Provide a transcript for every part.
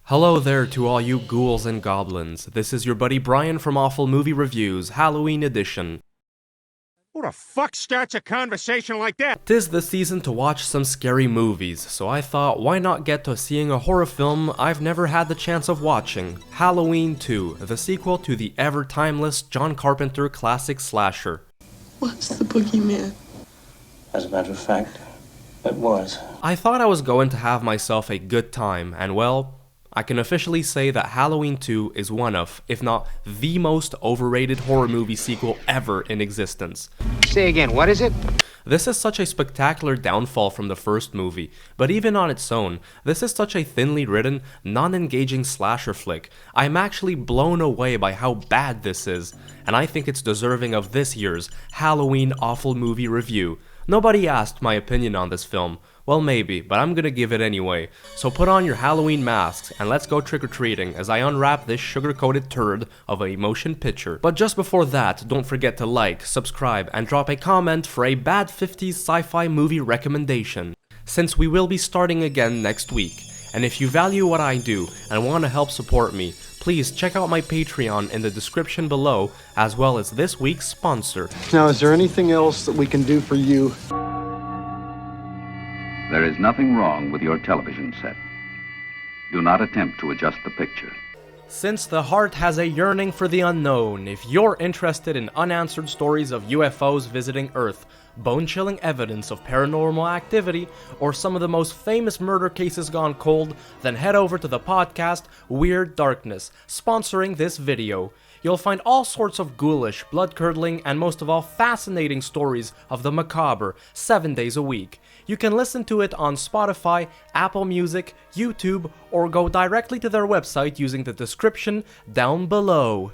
Hello there to all you ghouls and goblins. This is your buddy Brian from Awful Movie Reviews, Halloween edition. Who the fuck starts a conversation like that? 'Tis the season to watch some scary movies, so I thought why not get to seeing a horror film I've never had the chance of watching, Halloween 2, the sequel to the ever-timeless John Carpenter classic slasher. What's the boogeyman? As a matter of fact, it was. I thought I was going to have myself a good time, and well, I can officially say that Halloween 2 is one of, if not the most overrated horror movie sequel ever in existence. Say again, what is it? This is such a spectacular downfall from the first movie, but even on its own, this is such a thinly written, non-engaging slasher flick. I'm actually blown away by how bad this is, and I think it's deserving of this year's Halloween Awful Movie Review. Nobody asked my opinion on this film. Well, maybe, but I'm gonna give it anyway. So put on your Halloween masks and let's go trick-or-treating as I unwrap this sugar-coated turd of a motion picture. But just before that, don't forget to like, subscribe, and drop a comment for a bad 50s sci-fi movie recommendation, since we will be starting again next week. And if you value what I do and want to help support me, please check out my Patreon in the description below, as well as this week's sponsor. Now, is there anything else that we can do for you? There is nothing wrong with your television set. Do not attempt to adjust the picture. Since the heart has a yearning for the unknown, if you're interested in unanswered stories of UFOs visiting Earth, bone-chilling evidence of paranormal activity, or some of the most famous murder cases gone cold, then head over to the podcast Weird Darkness, sponsoring this video. You'll find all sorts of ghoulish, blood-curdling, and most of all fascinating stories of the macabre, 7 days a week. You can listen to it on Spotify, Apple Music, YouTube, or go directly to their website using the description down below.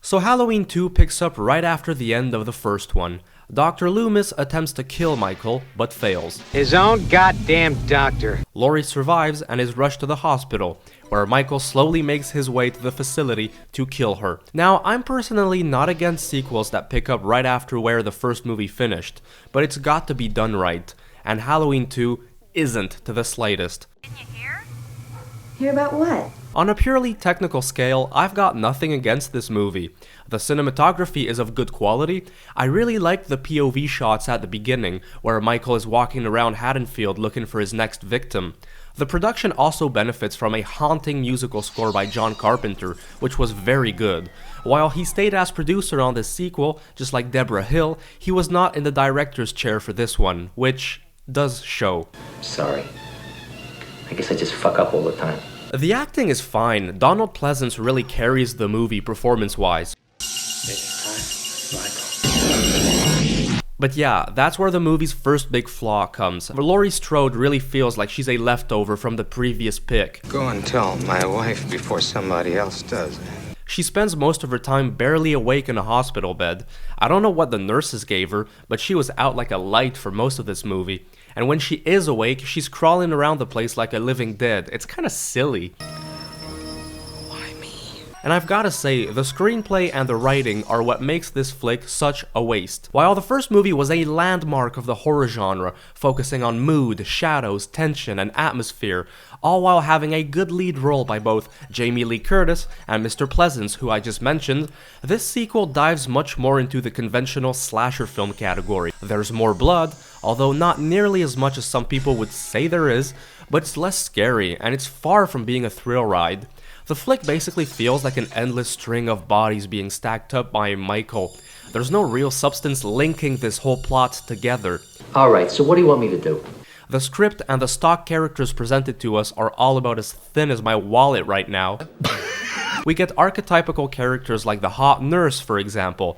So Halloween 2 picks up right after the end of the first one. Dr. Loomis attempts to kill Michael, but fails. His own goddamn doctor. Laurie survives and is rushed to the hospital, where Michael slowly makes his way to the facility to kill her. Now, I'm personally not against sequels that pick up right after where the first movie finished, but it's got to be done right, and Halloween 2 isn't to the slightest. Can you hear? Hear about what? On a purely technical scale, I've got nothing against this movie. The cinematography is of good quality. I really liked the POV shots at the beginning, where Michael is walking around Haddonfield looking for his next victim. The production also benefits from a haunting musical score by John Carpenter, which was very good. While he stayed as producer on this sequel, just like Deborah Hill, he was not in the director's chair for this one, which does show. Sorry. I guess I just fuck up all the time. The acting is fine. Donald Pleasance really carries the movie performance-wise. But yeah, that's where the movie's first big flaw comes. Laurie Strode really feels like she's a leftover from the previous pick. Go and tell my wife before somebody else does. She spends most of her time barely awake in a hospital bed. I don't know what the nurses gave her, but she was out like a light for most of this movie. And when she is awake, she's crawling around the place like a living dead. It's kinda silly. Why me? And I've gotta say, the screenplay and the writing are what makes this flick such a waste. While the first movie was a landmark of the horror genre, focusing on mood, shadows, tension, and atmosphere, all while having a good lead role by both Jamie Lee Curtis and Mr. Pleasance, who I just mentioned, this sequel dives much more into the conventional slasher film category. There's more blood, although not nearly as much as some people would say there is, but it's less scary, and it's far from being a thrill ride. The flick basically feels like an endless string of bodies being stacked up by Michael. There's no real substance linking this whole plot together. Alright, so what do you want me to do? The script and the stock characters presented to us are all about as thin as my wallet right now. We get archetypical characters like the hot nurse, for example.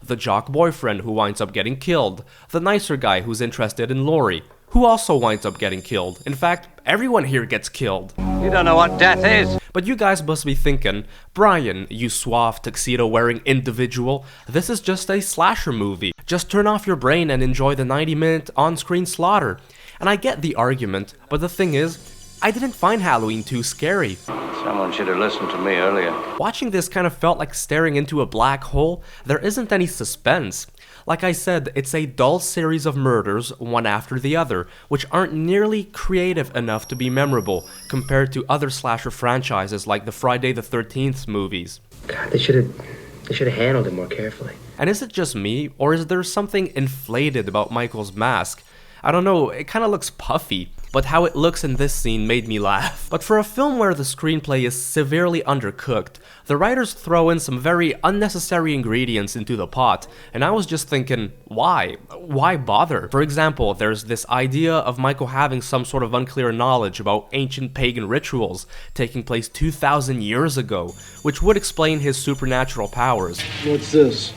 The jock boyfriend who winds up getting killed. The nicer guy who's interested in Laurie, who also winds up getting killed. In fact, everyone here gets killed. You don't know what death is. But you guys must be thinking, Brian, you suave tuxedo-wearing individual, this is just a slasher movie. Just turn off your brain and enjoy the 90-minute on-screen slaughter. And I get the argument, but the thing is, I didn't find Halloween 2 scary. Someone should have listened to me earlier. Watching this kind of felt like staring into a black hole. There isn't any suspense. Like I said, it's a dull series of murders, one after the other, which aren't nearly creative enough to be memorable compared to other slasher franchises like the Friday the 13th movies. God, they should have handled it more carefully. And is it just me, or is there something inflated about Michael's mask? I don't know, it kinda looks puffy, but how it looks in this scene made me laugh. But for a film where the screenplay is severely undercooked, the writers throw in some very unnecessary ingredients into the pot, and I was just thinking, why? Why bother? For example, there's this idea of Michael having some sort of unclear knowledge about ancient pagan rituals taking place 2,000 years ago, which would explain his supernatural powers. What's this?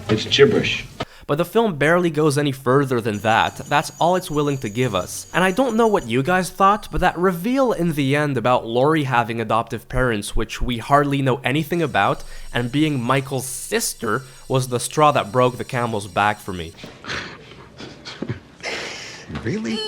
It's gibberish. But the film barely goes any further than that. That's all it's willing to give us. And I don't know what you guys thought, but that reveal in the end about Laurie having adoptive parents, which we hardly know anything about, and being Michael's sister, was the straw that broke the camel's back for me. Really?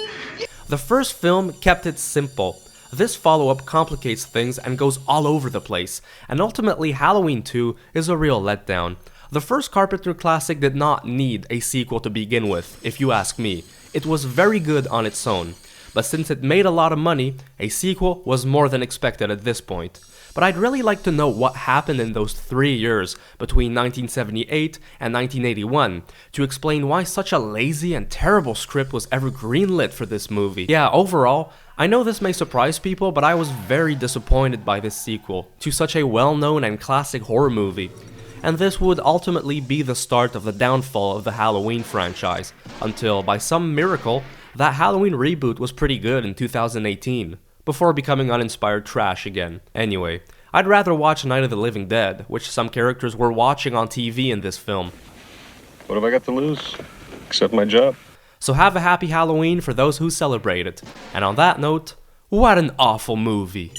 The first film kept it simple. This follow-up complicates things and goes all over the place, and ultimately Halloween 2 is a real letdown. The first Carpenter classic did not need a sequel to begin with, if you ask me. It was very good on its own, but since it made a lot of money, a sequel was more than expected at this point. But I'd really like to know what happened in those 3 years between 1978 and 1981 to explain why such a lazy and terrible script was ever greenlit for this movie. Yeah, overall, I know this may surprise people, but I was very disappointed by this sequel to such a well-known and classic horror movie. And this would ultimately be the start of the downfall of the Halloween franchise, until, by some miracle, that Halloween reboot was pretty good in 2018, before becoming uninspired trash again. Anyway, I'd rather watch Night of the Living Dead, which some characters were watching on TV in this film. What have I got to lose? Except my job. So have a happy Halloween for those who celebrate it. And on that note, what an awful movie.